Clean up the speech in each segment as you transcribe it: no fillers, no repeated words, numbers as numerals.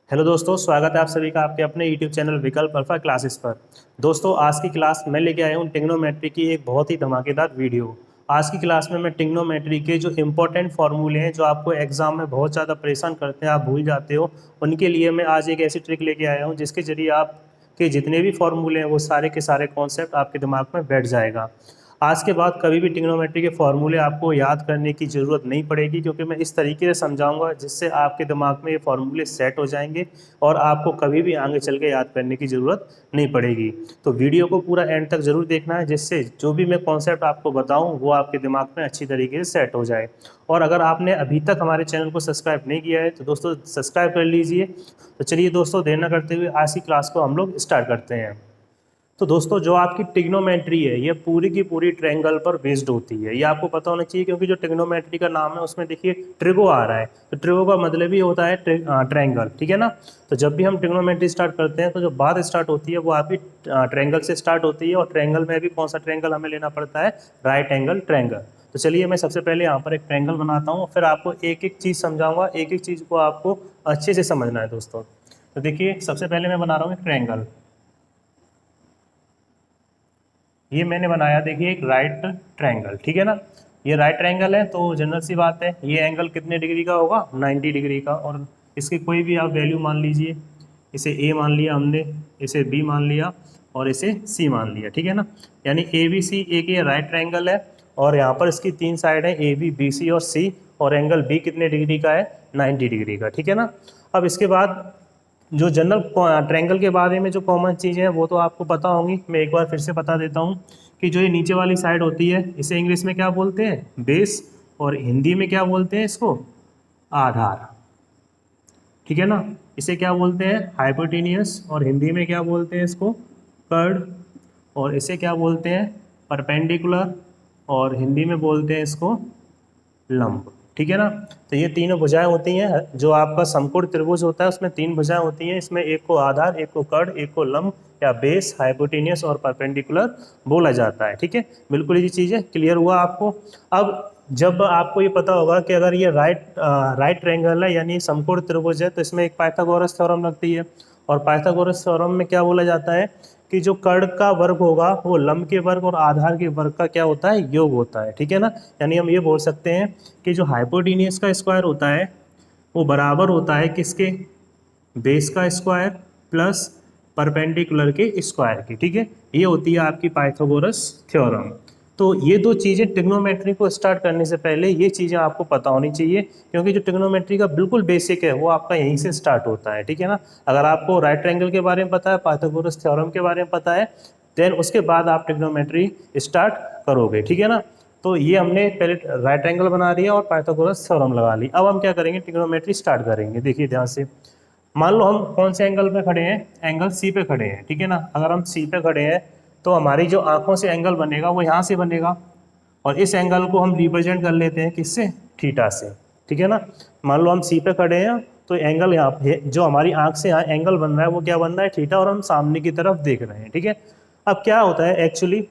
Hello दोस्तों, स्वागत है आप सभी का आपके अपने यूट्यूब चैनल विकल्प अल्फा क्लासेस पर। दोस्तों, आज की क्लास मैं लेके आया हूँ ट्रिग्नोमेट्री की एक बहुत ही धमाकेदार वीडियो। आज की क्लास में मैं ट्रिग्नोमेट्री के जो इंपॉर्टेंट फार्मूले हैं जो आपको एग्जाम में बहुत ज़्यादा परेशान करते हैं, आप भूल जाते हो, उनके लिए मैं आज एक ऐसी ट्रिक लेके आया हूँ जिसके जरिए आपके जितने भी फार्मूले हैं वो सारे के सारे कॉन्सेप्ट आपके दिमाग में बैठ जाएगा। आज के बाद कभी भी ट्रिग्नोमेट्री के फॉर्मूले आपको याद करने की ज़रूरत नहीं पड़ेगी, क्योंकि मैं इस तरीके से समझाऊंगा जिससे आपके दिमाग में ये फॉर्मूले सेट हो जाएंगे और आपको कभी भी आगे चल के याद करने की ज़रूरत नहीं पड़ेगी। तो वीडियो को पूरा एंड तक ज़रूर देखना है, जिससे जो भी मैं कॉन्सेप्ट आपको बताऊँ वो आपके दिमाग में अच्छी तरीके से सेट हो जाए। और अगर आपने अभी तक हमारे चैनल को सब्सक्राइब नहीं किया है तो दोस्तों सब्सक्राइब कर लीजिए। तो चलिए दोस्तों, देर न करते हुए आज की क्लास को हम लोग स्टार्ट करते हैं। तो दोस्तों, जो आपकी ट्रिग्नोमेट्री है ये पूरी की पूरी ट्रायंगल पर बेस्ड होती है, ये आपको पता होना चाहिए, क्योंकि जो ट्रिग्नोमेट्री का नाम है उसमें देखिए ट्रिगो आ रहा है, तो ट्रिगो का मतलब ही होता है ट्रायंगल, ठीक है ना। तो जब भी हम ट्रिग्नोमेट्री स्टार्ट करते हैं तो जो बात स्टार्ट होती है वो आपकी ट्रायंगल से स्टार्ट होती है, और ट्रायंगल में भी कौन सा ट्रायंगल हमें लेना पड़ता है? Right angle triangle. तो चलिए मैं सबसे पहले यहाँ पर एक ट्रायंगल बनाता हूँ, फिर आपको एक एक चीज़ समझाऊंगा, एक एक चीज़ को आपको अच्छे से समझना है दोस्तों। तो देखिए, सबसे पहले मैं बना रहा हूँ एक ट्रायंगल। ये मैंने बनाया, देखिए, एक राइट ट्रायंगल, ठीक है ना। ये राइट ट्रायंगल है तो जनरल सी बात है, ये एंगल कितने डिग्री का होगा? 90 डिग्री का। और इसकी कोई भी आप वैल्यू मान लीजिए, इसे ए मान लिया हमने, इसे बी मान लिया और इसे सी मान लिया, ठीक है ना। यानी ए बी सी एक ये राइट ट्रायंगल है, और यहाँ पर इसकी तीन साइड है, ए बी बी सी और सी, और एंगल बी कितने डिग्री का है? 90 डिग्री का, ठीक है ना। अब इसके बाद जो जनरल ट्रायंगल के बारे में जो कॉमन चीज़ें हैं वो तो आपको पता होंगी, मैं एक बार फिर से बता देता हूँ कि जो ये नीचे वाली साइड होती है इसे इंग्लिश में क्या बोलते हैं? बेस। और हिंदी में क्या बोलते हैं इसको? आधार, ठीक है ना। इसे क्या बोलते हैं? हाइपोटेनियस। और हिंदी में क्या बोलते हैं इसको? कर्ड। और इसे क्या बोलते हैं? परपेंडिकुलर। और हिंदी में बोलते हैं इसको लंब, ठीक है ना। तो ये तीनों भुजाएं होती हैं, जो आपका समकोण त्रिभुज होता है उसमें तीन भुजाएं होती हैं, इसमें एक को आधार, एक को कर्ण, एक को लंब या बेस, हाइपोटेनियस और परपेंडिकुलर बोला जाता है, ठीक है। बिल्कुल ये चीज़ें क्लियर हुआ आपको। अब जब आपको ये पता होगा कि अगर ये राइट ट्रायंगल है यानी समकोण त्रिभुज है, तो इसमें एक पाइथागोरस थ्योरम लगती है, और पाइथागोरस थ्योरम में क्या बोला जाता है कि जो कर्ण का वर्ग होगा वो लंब के वर्ग और आधार के वर्ग का क्या होता है? योग होता है, ठीक है ना। यानी हम ये बोल सकते हैं कि जो हाइपोटेनियस का स्क्वायर होता है वो बराबर होता है किसके? बेस का स्क्वायर प्लस परपेंडिकुलर के स्क्वायर की, ठीक है। ये होती है आपकी पाइथागोरस थ्योरम। तो ये दो चीज़ें ट्रिग्नोमेट्री को स्टार्ट करने से पहले ये चीज़ें आपको पता होनी चाहिए, क्योंकि जो ट्रिग्नोमेट्री का बिल्कुल बेसिक है वो आपका यहीं से स्टार्ट होता है, ठीक है ना। अगर आपको राइट ट्रायंगल के बारे में पता है, पाइथागोरस थ्योरम के बारे में पता है, देन उसके बाद आप ट्रिग्नोमेट्री स्टार्ट करोगे, ठीक है ना। तो ये हमने पहले राइट एंगल बना लिया और पाइथागोरस थ्योरम लगा ली। अब हम क्या करेंगे? ट्रिग्नोमेट्री स्टार्ट करेंगे। देखिए ध्यान से, मान लो हम कौन से एंगल पे खड़े हैं? एंगल सी पे खड़े हैं, ठीक है ना। अगर हम सी पे खड़े हैं तो हमारी जो आंखों से एंगल बनेगा वो यहाँ से बनेगा, और इस एंगल को हम रिप्रेजेंट कर लेते हैं किससे? थीटा से, ठीक है ना। मान लो हम सी पे खड़े हैं तो एंगल यहाँ पे जो हमारी आंख से यहाँ एंगल बन रहा है वो क्या बन रहा है? थीटा, और हम सामने की तरफ देख रहे हैं, ठीक है। अब क्या होता है एक्चुअली,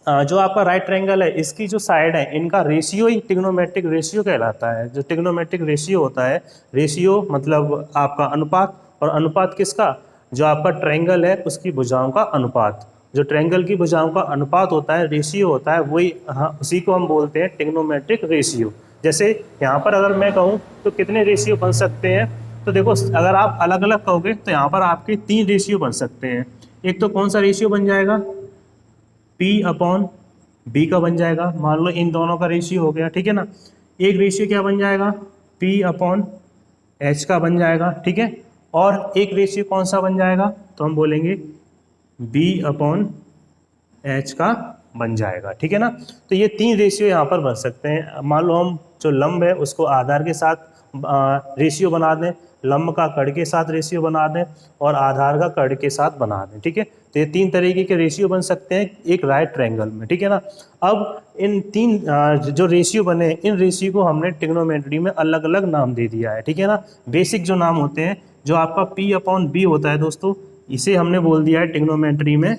जो आपका राइट ट्रायंगल है इसकी जो साइड है इनका रेशियो ही ट्रिग्नोमेट्रिक रेशियो कहलाता है। जो ट्रिग्नोमेट्रिक रेशियो होता है, रेशियो मतलब आपका अनुपात, और अनुपात किसका? जो आपका ट्रायंगल है उसकी भुजाओं का अनुपात। जो ट्रायंगल की भुजाओं का अनुपात होता है, रेशियो होता है, वही, हाँ, उसी को हम बोलते हैं ट्रिग्नोमेट्रिक रेशियो। जैसे यहाँ पर अगर मैं कहूँ तो कितने रेशियो बन सकते हैं? तो देखो, अगर आप अलग अलग कहोगे तो यहाँ पर आपके 3 रेशियो बन सकते हैं। एक तो कौन सा रेशियो बन जाएगा? P अपॉन बी का बन जाएगा, मान लो इन दोनों का रेशियो हो गया, ठीक है ना। एक रेशियो क्या बन जाएगा? P अपॉन एच का बन जाएगा, ठीक है। और एक रेशियो कौन सा बन जाएगा? तो हम बोलेंगे B अपॉन एच का बन जाएगा, ठीक है ना। तो ये 3 रेशियो यहाँ पर बन सकते हैं। मान लो हम जो लंब है उसको आधार के साथ रेशियो बना दें, लंब का कर्ण के साथ रेशियो बना दें, और आधार का कर्ण के साथ बना दें, ठीक है। तो ये 3 तरीके के रेशियो बन सकते हैं एक राइट ट्रायंगल में, ठीक है ना। अब इन 3 जो रेशियो बने, इन रेशियो को हमने ट्रिग्नोमेट्री में अलग अलग नाम दे दिया है, ठीक है ना। बेसिक जो नाम होते हैं, जो आपका P अपॉन बी होता है दोस्तों, इसे हमने बोल दिया है ट्रिग्नोमेट्री में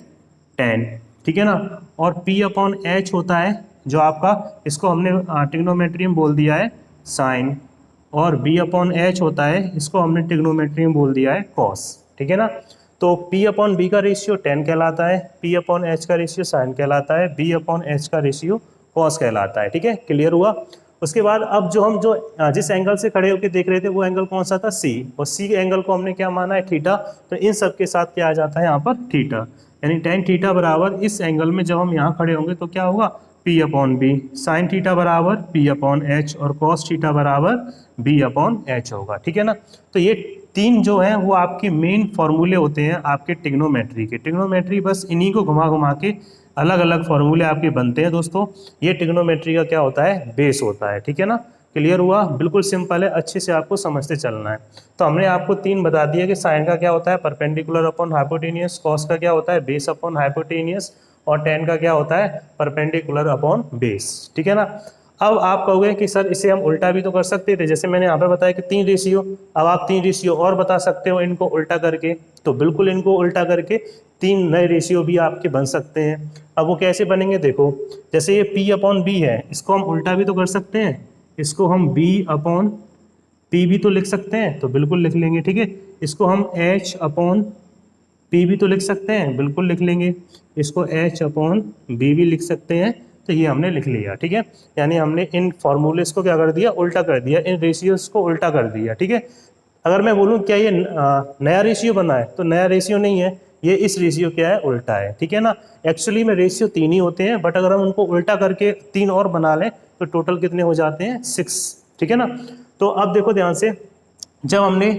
tan, ठीक है ना। और P अपॉन एच होता है जो आपका, इसको हमने ट्रिग्नोमेट्री में बोल दिया है साइन, और b अपॉन एच होता है, इसको हमने ट्रिग्नोमेट्री में बोल दिया है कॉस, ठीक है ना। तो p अपॉन बी का रेशियो टेन कहलाता है, p अपॉन एच का रेशियो साइन कहलाता है, b अपॉन एच का रेशियो कॉस कहलाता है, ठीक है, क्लियर हुआ। उसके बाद अब जो जिस एंगल से खड़े होकर देख रहे थे वो एंगल कौन सा था, c, और c के एंगल को हमने क्या माना है, थीटा। तो इन सब के साथ क्या आ जाता है यहाँ पर, थीटा, यानी टेन थीटा बराबर इस एंगल में जब हम यहाँ खड़े होंगे तो क्या होगा, p upon B, sine theta बराबर p अपॉन एच, और कॉस थीटा बराबर b अपॉन एच होगा, ठीक है ना। तो ये तीन जो है वो आपके मेन फॉर्मूले होते हैं आपके ट्रिग्नोमेट्री के। ट्रिग्नोमेट्री बस इन्हीं को घुमा घुमा के अलग अलग फॉर्मूले आपके बनते हैं दोस्तों। ये ट्रिग्नोमेट्री का क्या होता है, बेस होता है, ठीक है ना। क्लियर हुआ, बिल्कुल सिंपल है, अच्छे से आपको समझते चलना है। तो हमने आपको तीन बता दिया कि साइन का क्या होता है, परपेंडिकुलर अपॉन हाइपोटेनियस, कॉस का क्या होता है, बेस अपॉन हाइपोटेनियस, और टेन का क्या होता है, परपेंडिकुलर अपॉन बेस, ठीक है ना। अब आप कहोगे कि सर इसे हम उल्टा भी तो कर सकते थे, जैसे मैंने यहाँ पे बताया कि तीन रेशियो, अब आप तीन रेशियो और बता सकते हो इनको उल्टा करके। तो बिल्कुल इनको उल्टा करके तीन नए रेशियो भी आपके बन सकते हैं। अब वो कैसे बनेंगे देखो, जैसे ये p अपॉन बी है, इसको हम उल्टा भी तो कर सकते हैं, इसको हम b अपॉन p भी तो लिख सकते हैं, तो बिल्कुल लिख लेंगे, ठीक है। इसको हम h अपॉन p भी तो लिख सकते हैं, बिल्कुल लिख लेंगे। इसको h अपॉन b भी लिख सकते हैं, तो ये हमने लिख लिया, ठीक है। यानी हमने इन फॉर्मूलेस को क्या कर दिया, उल्टा कर दिया, इन रेशियोज को उल्टा कर दिया, ठीक है। अगर मैं बोलूँ क्या ये नया रेशियो बना है, तो नया रेशियो नहीं है, ये इस रेशियो क्या है, उल्टा है, ठीक है ना। एक्चुअली में रेशियो तीन ही होते हैं, बट अगर हम उनको उल्टा करके तीन और बना लें तो टोटल कितने हो जाते हैं, 6, ठीक है ना। तो अब देखो ध्यान से, जब हमने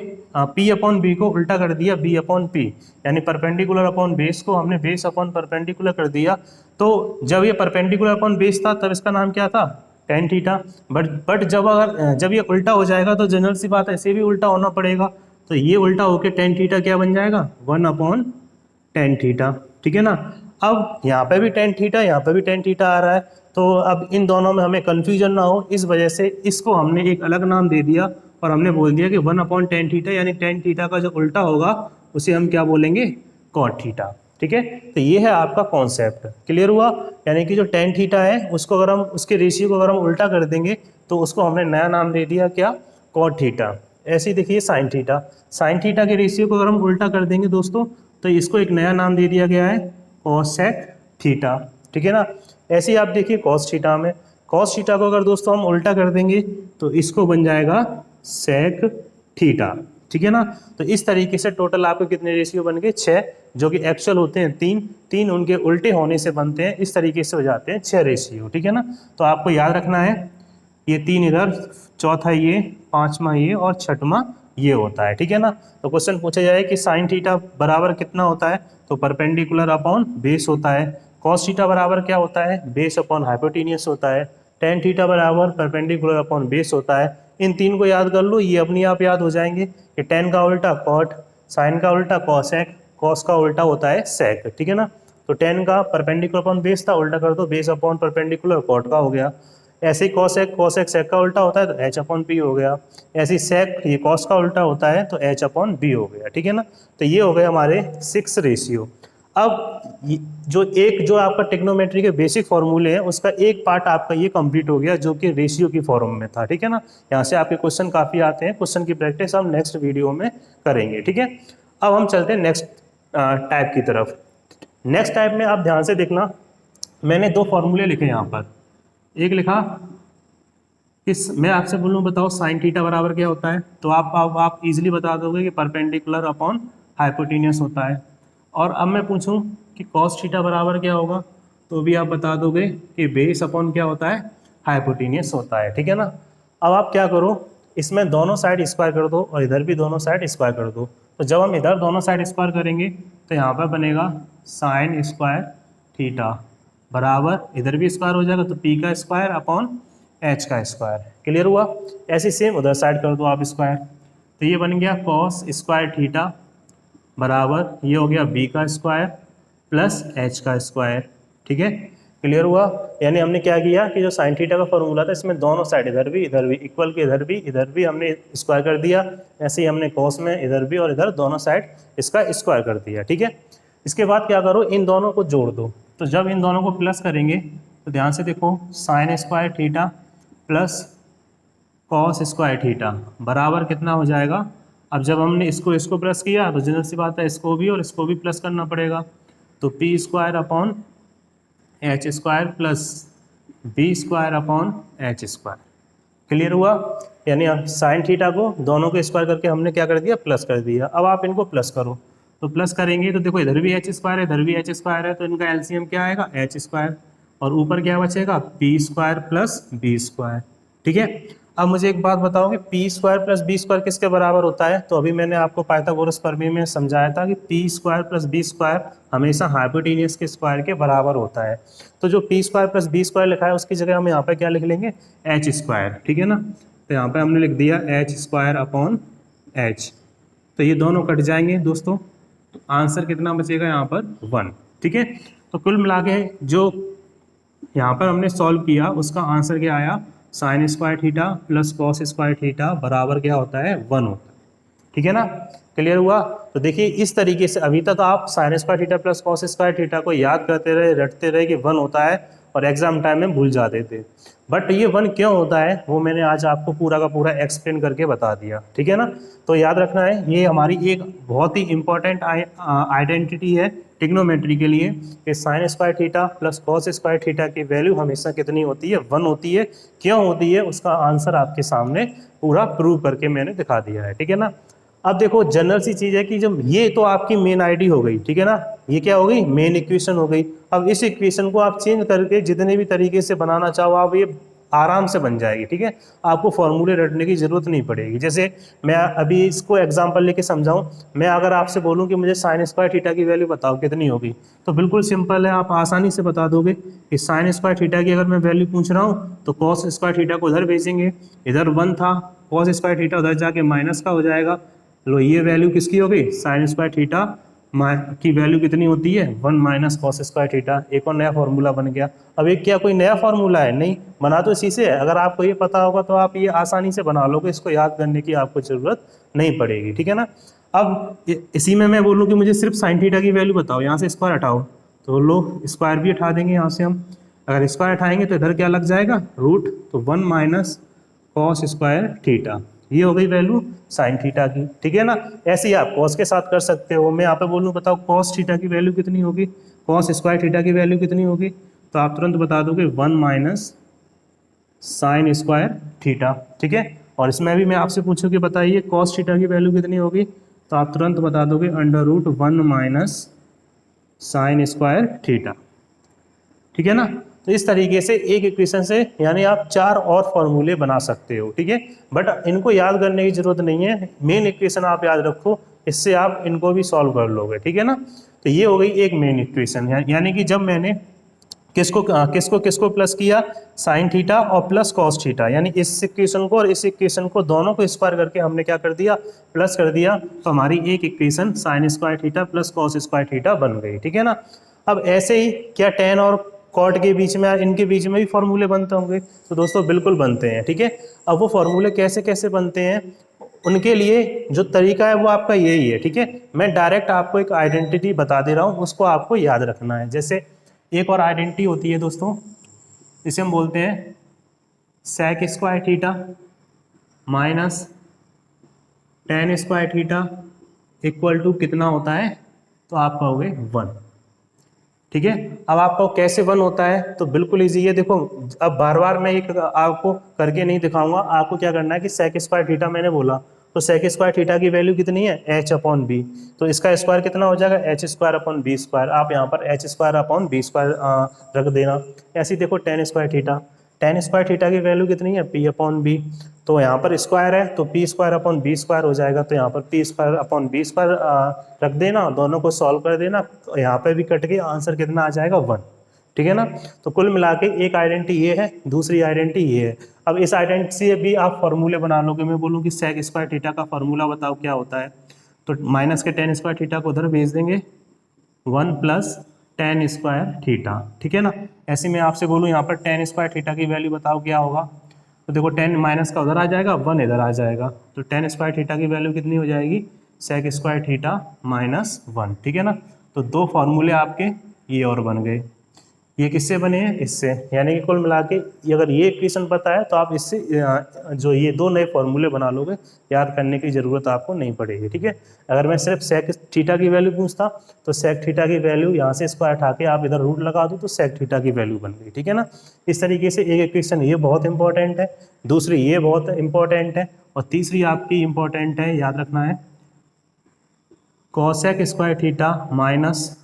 p अपॉन बी को उल्टा कर दिया b अपॉन पी, यानी परपेंडिकुलर अपॉन बेस को हमने बेस अपॉन परपेंडिकुलर कर दिया, तो जब ये परपेंडिकुलर अपॉन बेस था तब इसका नाम क्या था, टेन थीटा। बट जब ये उल्टा हो जाएगा तो जनरल सी बात है, ऐसे भी उल्टा होना पड़ेगा, तो ये उल्टा होके टेन थीटा क्या बन जाएगा, वन अपॉन टेन थीटा, ठीक है ना। अब यहाँ पे भी टेन थीटा, यहाँ पे भी टेन थीटा आ रहा है, तो अब इन दोनों में हमें कन्फ्यूजन ना हो, इस वजह से इसको हमने एक अलग नाम दे दिया और हमने बोल दिया कि वन अपॉन टेन थीटा, यानी टेन थीटा का जो उल्टा होगा उसे हम क्या बोलेंगे, कॉट थीटा, ठीक है। तो ये है आपका कॉन्सेप्ट, क्लियर हुआ। यानी कि जो टेन थीटा है उसको अगर हम उसके रेशियो को अगर हम उल्टा कर देंगे तो उसको हमने नया नाम दे दिया क्या, कॉट थीटा। ऐसे ही देखिए साइन थीटा, साइन थीटा के रेशियो को अगर हम उल्टा कर देंगे दोस्तों तो इसको एक नया नाम दे दिया गया है कॉसेक थीटा, ठीक है ना। ऐसे ही आप देखिए कॉस थीटा में, कॉस थीटा को अगर दोस्तों हम उल्टा कर देंगे तो इसको बन जाएगा सेक थीटा, ठीक है ना। तो इस तरीके से टोटल आपके कितने रेशियो बन गए, 6, जो कि एक्चुअल होते हैं तीन, तीन उनके उल्टे होने से बनते हैं, इस तरीके से हो जाते हैं 6 रेशियो, ठीक है ना। तो आपको याद रखना है, ये तीन इधर, चौथा ये, पांचवा ये और छठवां ये होता है, ठीक है ना। तो क्वेश्चन पूछा जाए कि साइन थीटा बराबर कितना होता है, तो परपेंडिकुलर अपॉन बेस होता है। कॉस थीटा बराबर क्या होता है, बेस अपॉन हाइपोटेनियस होता है। टेन थीटा बराबर परपेंडिकुलर अपॉन बेस होता है। इन तीन को याद कर लो, ये अपने आप याद हो जाएंगे कि टेन का उल्टा कॉट, साइन का उल्टा कॉसेक, कॉस का उल्टा होता है सेक, ठीक है ना। तो टेन का परपेंडिकुलर अपॉन बेस था, उल्टा कर दो बेस अपॉन परपेंडिकुलर, कॉट का हो गया। ऐसे ही कॉसेक, कॉसेक सेक का उल्टा होता है तो एच अपॉन पी हो गया। ऐसे ही सेक ये कॉस का उल्टा होता है तो एच अपॉन बी हो गया, ठीक है ना। तो ये हो गए हमारे 6 रेशियो। अब जो आपका टेक्नोमेट्री के बेसिक फॉर्मूले हैं उसका एक पार्ट आपका ये कंप्लीट हो गया जो कि रेशियो की फॉर्म में था, ठीक है ना। यहाँ से आपके क्वेश्चन काफ़ी आते हैं, क्वेश्चन की प्रैक्टिस हम नेक्स्ट वीडियो में करेंगे, ठीक है। अब हम चलते हैं नेक्स्ट टाइप की तरफ। नेक्स्ट टाइप में आप ध्यान से देखना, मैंने दो फॉर्मूले लिखे यहाँ पर। एक लिखा कि मैं आपसे बोलूँ बताओ साइन थीटा बराबर क्या होता है, तो आप इजीली बता दोगे कि परपेंडिकुलर अपॉन हाइपोटेनियस होता है। और अब मैं पूछूं कि कॉस थीटा बराबर क्या होगा, तो भी आप बता दोगे कि बेस अपॉन क्या होता है, हाइपोटेनियस होता है, ठीक है ना। अब आप क्या करो, इसमें दोनों साइड स्क्वायर कर दो और इधर भी दोनों साइड स्क्वायर कर दो। तो जब हम इधर दोनों साइड स्क्वायर करेंगे तो यहाँ पर बनेगा साइन स्क्वायर थीटा बराबर, इधर भी स्क्वायर हो जाएगा तो पी का स्क्वायर अपॉन एच का स्क्वायर, क्लियर हुआ। ऐसे सेम उधर साइड कर दो आप स्क्वायर, तो ये बन गया कॉस स्क्वायर थीटा बराबर, ये हो गया बी का स्क्वायर प्लस एच का स्क्वायर, ठीक है, क्लियर हुआ। यानी हमने क्या किया कि जो साइन थीटा का फॉर्मूला था इसमें दोनों साइड इधर भी इक्वल के इधर भी हमने स्क्वायर कर दिया। ऐसे ही हमने कॉस में इधर भी और इधर दोनों साइड इसका स्क्वायर कर दिया, ठीक है। इसके बाद क्या करो, इन दोनों को जोड़ दो। तो जब इन दोनों को प्लस करेंगे तो ध्यान से देखो, sign square theta plus cos square theta बराबर कितना हो जाएगा। अब जब हमने इसको प्लस किया तो जनरल सी बात है इसको भी और इसको भी प्लस करना पड़ेगा। तो P square upon H square plus B square upon H square. Clear हुआ। यानी साइन थीटा को दोनों को स्क्वायर करके हमने क्या कर दिया, प्लस कर दिया। अब आप इनको प्लस करो, तो प्लस करेंगे तो देखो इधर भी एच स्क्वायर है इधर भी एच स्क्वायर है, तो इनका एलसीएम क्या आएगा, एच स्क्वायर, और ऊपर क्या बचेगा, P square plus B square. ठीक है। अब मुझे एक बात बताओगे, P square plus B square किसके बराबर होता है। तो अभी मैंने आपको पाइथागोरस प्रमेय में समझाया था कि P square plus B square हमेशा हाइपोटेनियस के स्क्वायर के बराबर होता है। तो जो P square plus B square लिखा है उसकी जगह हम यहाँ पे क्या लिख लेंगे, एच स्क्वायर। ठीक है ना। तो यहाँ पे हमने लिख दिया एच स्क्वायर अपॉन एच। तो ये दोनों कट जाएंगे दोस्तों, तो आंसर कितना बचेगा यहाँ पर 1। ठीक है। तो कुल मिला के जो यहाँ पर हमने सॉल्व किया उसका आंसर क्या आया, sign square theta plus cos square theta बराबर क्या होता है, 1 होता है। ठीक है ना। क्लियर हुआ। तो देखिए इस तरीके से अभी तक आप sign square theta plus cos square theta को याद करते रहे, रटते रहे कि 1 होता है, और एग्जाम टाइम में भूल जाते थे। बट ये 1 क्यों होता है वो मैंने आज आपको पूरा का पूरा एक्सप्लेन करके बता दिया। ठीक है ना। तो याद रखना है ये हमारी एक बहुत ही इंपॉर्टेंट आइडेंटिटी है ट्रिग्नोमेट्री के लिए, कि sign square theta plus cos square theta की वैल्यू हमेशा कितनी होती है, 1 होती है। क्यों होती है उसका आंसर आपके सामने पूरा प्रूव करके मैंने दिखा दिया है। ठीक है ना। अब देखो जनरल सी चीज़ है कि जब ये तो आपकी मेन आईडी हो गई, ठीक है ना, ये क्या हो गई, मेन इक्वेशन हो गई। अब इस इक्वेशन को आप चेंज करके जितने भी तरीके से बनाना चाहो आप ये आराम से बन जाएगी। ठीक है। आपको फॉर्मूले रटने की ज़रूरत नहीं पड़ेगी। जैसे मैं अभी इसको एग्जांपल लेके समझाऊं, मैं अगर आपसे बोलूं कि मुझे साइन स्क्वायर थीटा की वैल्यू बताओ कितनी होगी, तो बिल्कुल सिंपल है, आप आसानी से बता दोगे कि साइन स्क्वायर थीटा की अगर मैं वैल्यू पूछ रहा हूँ तो कॉस स्क्वायर थीटा को उधर भेजेंगे, इधर 1 था, कॉस स्क्वायर थीटा उधर जाके माइनस का हो जाएगा। लो ये वैल्यू किसकी हो गई, साइन स्क्वायर थीटा की वैल्यू कितनी होती है, 1 माइनस कॉस स्क्वायर थीटा। एक और नया फॉर्मूला बन गया। अब ये क्या कोई नया फॉर्मूला है, नहीं, बना तो इसी से है। अगर आपको ये पता होगा तो आप ये आसानी से बना लोगे, इसको याद करने की आपको जरूरत नहीं पड़ेगी। ठीक है ना। अब इसी में मैं बोलूँ कि मुझे सिर्फ साइन थीटा की वैल्यू बताओ, यहाँ से स्क्वायर हटाओ, तो लो स्क्वायर भी हटा देंगे यहाँ से हम। अगर स्क्वायर हटाएंगे तो इधर क्या लग जाएगा, रूट, तो 1 माइनस कॉस स्क्वायर थीटा, ये हो गई वैल्यू साइन थीटा की। ठीक है ना। ऐसे ही आप कॉस के साथ कर सकते हो। मैं यहाँ पे बोलूँ बताओ कॉस थीटा की वैल्यू कितनी होगी, कॉस स्क्वायर थीटा की वैल्यू कितनी होगी, तो आप तुरंत बता दोगे 1 माइनस साइन स्क्वायर थीटा। ठीक है। और इसमें भी मैं आपसे पूछूँ कि बताइए कॉस थीटा की वैल्यू कितनी होगी, तो आप तुरंत बता दोगे under root 1 minus sine square theta. ठीक है ना। तो इस तरीके से एक इक्वेशन से यानी आप 4 और फॉर्मूले बना सकते हो। ठीक है। बट इनको याद करने की जरूरत नहीं है, मेन इक्वेशन आप याद रखो, इससे आप इनको भी सॉल्व कर लोगे। ठीक है ना। तो ये हो गई एक मेन इक्वेशन, यानी कि जब मैंने किसको किसको किसको प्लस किया, साइन थीटा और प्लस कॉस थीटा, यानी इस इक्वेशन को और इस इक्वेशन को दोनों को स्क्वायर करके हमने क्या कर दिया, प्लस कर दिया, तो हमारी एक equation sign square theta plus cos square theta बन गई। ठीक है ना। अब ऐसे ही क्या टेन और कॉट के बीच में, इनके बीच में भी फॉर्मूले बनते होंगे, तो दोस्तों बिल्कुल बनते हैं। ठीक है। अब वो फॉर्मूले कैसे कैसे बनते हैं, उनके लिए जो तरीका है वो आपका यही है। ठीक है। मैं डायरेक्ट आपको एक आइडेंटिटी बता दे रहा हूँ, उसको आपको याद रखना है। जैसे एक और आइडेंटिटी होती है दोस्तों, इसे हम बोलते हैं sec square theta minus tan square theta equal to कितना होता है, तो आप कहोगे 1। ठीक है। अब आपको कैसे 1 होता है, तो बिल्कुल इजी है। देखो अब बार बार मैं एक आपको करके नहीं दिखाऊंगा, आपको क्या करना है कि सेक स्क्वायर थीटा मैंने बोला, तो सेक स्क्वायर थीटा की वैल्यू कितनी है, एच अपॉन बी, तो इसका स्क्वायर कितना हो जाएगा, H square upon B square. आप यहाँ पर H square upon B square रख देना। ऐसे ही देखो टेन स्क्वायर थीटा की वैल्यू कितनी है, पी अपॉन बी, तो यहाँ पर स्क्वायर है तो P square upon B square हो जाएगा, तो यहाँ पर P square upon B square रख देना, दोनों को सॉल्व कर देना, तो यहाँ पर भी कट के आंसर कितना आ जाएगा, 1। ठीक है ना। तो कुल मिला के एक आइडेंटिटी ये है, दूसरी आइडेंटिटी ये है। अब इस आइडेंटिटी से भी आप फॉर्मूले बना लोगे। मैं बोलूँ कि सेक स्क्वायर थीटा का फॉर्मूला बताओ क्या होता है, तो माइनस के टेन स्क्वायर थीटा को उधर भेज देंगे, 1 प्लस टेन स्क्वायर थीटा। ठीक है ना। ऐसे में आपसे बोलूँ यहाँ पर टेन स्क्वायर थीटा की वैल्यू बताओ क्या होगा, तो देखो 10 माइनस का उधर आ जाएगा, 1 इधर आ जाएगा, तो टेन स्क्वायर थीटा की वैल्यू कितनी हो जाएगी, सेक स्क्वायर थीटा माइनस 1। ठीक है ना। तो 2 फॉर्मूले आपके ये और बन गए। ये किससे बने हैं, इससे, यानी कि कुल मिला के अगर ये इक्वेशन पता है तो आप इससे जो ये दो नए फॉर्मूले बना लोगे, याद करने की ज़रूरत आपको नहीं पड़ेगी। ठीक है, अगर मैं सिर्फ सेक थीटा की वैल्यू पूछता तो सेक थीटा की वैल्यू यहाँ से स्क्वायर उठा के आप इधर रूट लगा दो तो सेक थीटा की वैल्यू बन गई। ठीक है ना, इस तरीके से एक इक्वेशन ये बहुत इंपॉर्टेंट है, दूसरी ये बहुत इंपॉर्टेंट है, और तीसरी आपकी इंपॉर्टेंट है, याद रखना है, cosec square theta minus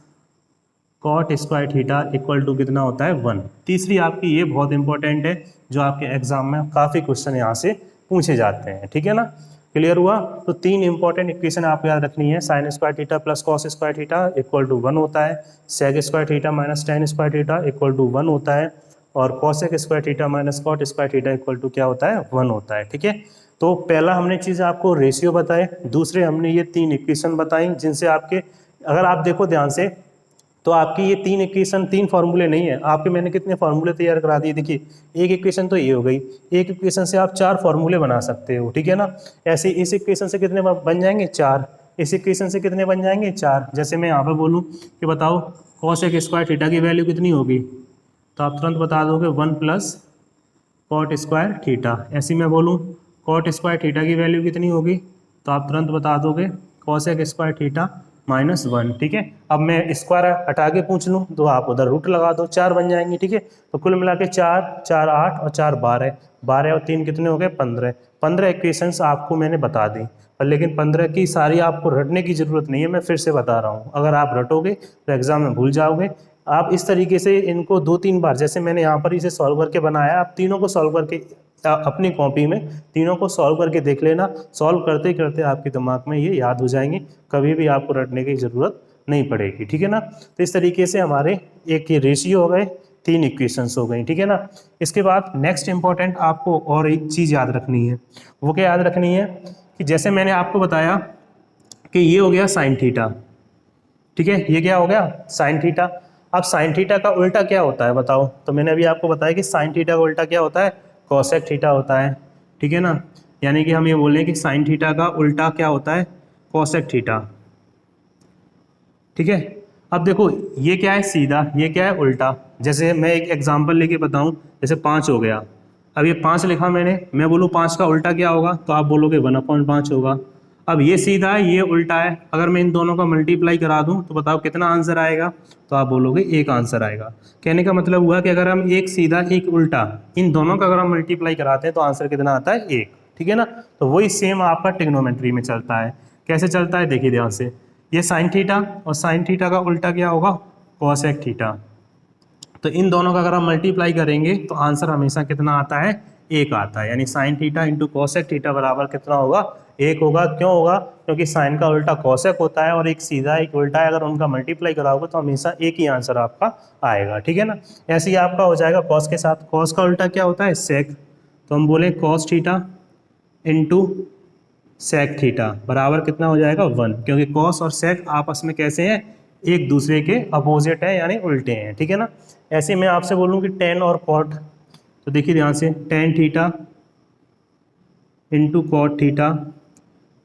cot square theta equal to कितना होता है 1। तीसरी आपकी ये बहुत इंपॉर्टेंट है, जो आपके एग्जाम में काफ़ी क्वेश्चन यहाँ से पूछे जाते हैं। ठीक है ना, क्लियर हुआ। तो तीन इंपॉर्टेंट इक्वेशन आपको याद रखनी है, sine square theta plus cos square theta equal to 1 होता है, sec square theta minus tan square theta equal to 1 होता है, और cosec square theta minus cot square theta equal to क्या होता है 1 होता है। ठीक है, तो पहला हमने चीज़ आपको रेशियो बताए, दूसरे हमने ये तीन इक्वेशन बताई जिनसे आपके, अगर आप देखो ध्यान से तो आपकी ये तीन इक्वेशन, तीन फार्मूले नहीं है आपके, मैंने कितने फार्मूले तैयार करा दिए। देखिए एक इक्वेशन तो ये हो गई, एक इक्वेशन से आप चार फार्मूले बना सकते हो। ठीक है ना, ऐसे इस इक्वेशन से कितने बन जाएंगे 4, इस इक्वेशन से कितने बन जाएंगे 4। जैसे मैं यहाँ पर बोलूँ कि बताओ कॉसेक स्क्वायर थीटा की वैल्यू कितनी होगी, तो आप तुरंत बता दोगे 1 प्लस कॉट स्क्वायर थीटा। ऐसे मैं बोलूँ कॉट स्क्वायर थीटा की वैल्यू कितनी होगी, तो आप तुरंत बता दोगे कॉसेक स्क्वायर थीटा -1। ठीक है, अब मैं स्क्वायर हटा के पूछ लूँ तो आप उधर रूट लगा दो, 4 बन जाएंगी। ठीक है, तो कुल मिला के 4 4 8 और 4 12, 12 और 3 कितने हो गए 15। 15 इक्वेशंस आपको मैंने बता दी, पर लेकिन 15 की सारी आपको रटने की ज़रूरत नहीं है, मैं फिर से बता रहा हूँ। अगर आप रटोगे तो एग्जाम में भूल जाओगे। आप इस तरीके से इनको 2-3 बार, जैसे मैंने यहाँ पर इसे सॉल्व करके बनाया, आप तीनों को सॉल्व करके अपनी कॉपी में तीनों को सॉल्व करके देख लेना। सॉल्व करते करते आपके दिमाग में ये याद हो जाएंगे, कभी भी आपको रटने की ज़रूरत नहीं पड़ेगी। ठीक है ना, तो इस तरीके से हमारे एक ये रेशियो हो गए, 3 इक्वेशंस हो गई। ठीक है ना, इसके बाद नेक्स्ट इंपॉर्टेंट आपको और एक चीज़ याद रखनी है। वो क्या याद रखनी है कि जैसे मैंने आपको बताया कि ये हो गया साइन थीटा। ठीक है, ये क्या हो गया साइन थीटा। अब साइन थीटा का उल्टा क्या होता है बताओ, तो मैंने अभी आपको बताया कि साइन थीटा का उल्टा क्या होता है, कॉसेक थीटा होता है। ठीक है ना, यानी कि हम ये बोल रहे हैं कि साइन थीटा का उल्टा क्या होता है, कॉसेक थीटा। ठीक है, अब देखो ये क्या है सीधा, ये क्या है उल्टा। जैसे मैं एक एग्जांपल लेके बताऊं, जैसे 5 हो गया, अब ये 5 लिखा मैंने, मैं बोलूँ 5 का उल्टा क्या होगा, तो आप बोलोगे 1/5 होगा। अब ये सीधा है, ये उल्टा है, अगर मैं इन दोनों का मल्टीप्लाई करा दूं तो बताओ कितना आंसर आएगा, तो आप बोलोगे 1 आंसर आएगा। कहने का मतलब हुआ कि अगर हम एक सीधा एक उल्टा इन दोनों का अगर हम मल्टीप्लाई कराते हैं तो आंसर कितना आता है 1। ठीक है ना, तो वही सेम आपका ट्रिग्नोमेट्री में चलता है। कैसे चलता है देखिए ध्यान से, ये साइन थीटा और साइन थीटा का उल्टा क्या होगा, कॉसेक थीटा। तो इन दोनों का अगर हम मल्टीप्लाई करेंगे तो आंसर हमेशा कितना आता है, 1 आता है। यानी sine theta into cosec theta बराबर कितना होगा, 1 होगा। क्यों होगा, क्योंकि साइन का उल्टा कॉसेक होता है और एक सीधा एक उल्टा है, अगर उनका मल्टीप्लाई कराओगे तो हमेशा एक ही आंसर आपका आएगा। ठीक है ना, ऐसे ही आपका हो जाएगा कॉस के साथ। कॉस का उल्टा क्या होता है, सेक, तो हम बोले cos theta into sec theta बराबर कितना हो जाएगा 1, क्योंकि कॉस और सेक आपस में कैसे हैं, एक दूसरे के अपोजिट है यानी उल्टे हैं। ठीक है ना, ऐसे मैं आपसे बोलूँ कि टेन और कॉट, तो देखिए ध्यान से, tan theta into cot theta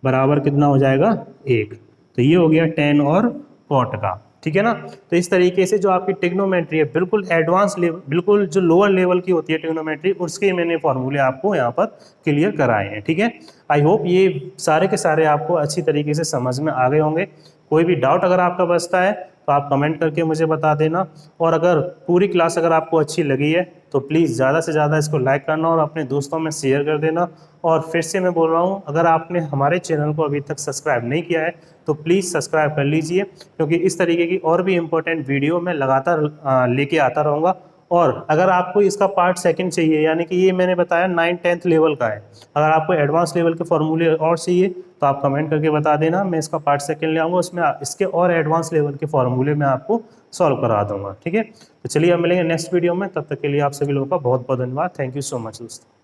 बराबर कितना हो जाएगा 1। तो ये हो गया टेन और कॉट का। ठीक है ना, तो इस तरीके से जो आपकी ट्रिग्नोमेट्री है बिल्कुल एडवांस लेवल, बिल्कुल जो लोअर लेवल की होती है ट्रिग्नोमेट्री, उसके मैंने फॉर्मूले आपको यहाँ पर क्लियर कराए हैं। ठीक है, आई होप ये सारे के सारे आपको अच्छी तरीके से समझ में आ गए होंगे। कोई भी डाउट अगर आपका बचता है तो आप कमेंट करके मुझे बता देना, और अगर पूरी क्लास अगर आपको अच्छी लगी है तो प्लीज़ ज़्यादा से ज़्यादा इसको लाइक करना और अपने दोस्तों में शेयर कर देना। और फिर से मैं बोल रहा हूँ, अगर आपने हमारे चैनल को अभी तक सब्सक्राइब नहीं किया है तो प्लीज़ सब्सक्राइब कर लीजिए, क्योंकि इस तरीके की और भी इम्पोर्टेंट वीडियो मैं लगातार लेके आता रहूँगा। और अगर आपको इसका पार्ट सेकंड चाहिए, यानी कि ये मैंने बताया 9th-10th लेवल का है, अगर आपको एडवांस लेवल के फॉर्मूले और चाहिए तो आप कमेंट करके बता देना, मैं इसका पार्ट सेकंड ले आऊँगा, उसमें इसके और एडवांस लेवल के फॉर्मूले मैं आपको सॉल्व करा दूँगा। ठीक है, तो चलिए अब मिलेंगे नेक्स्ट वीडियो में, तब तक के लिए आप सभी लोगों का बहुत बहुत धन्यवाद। थैंक यू सो मच दोस्तों।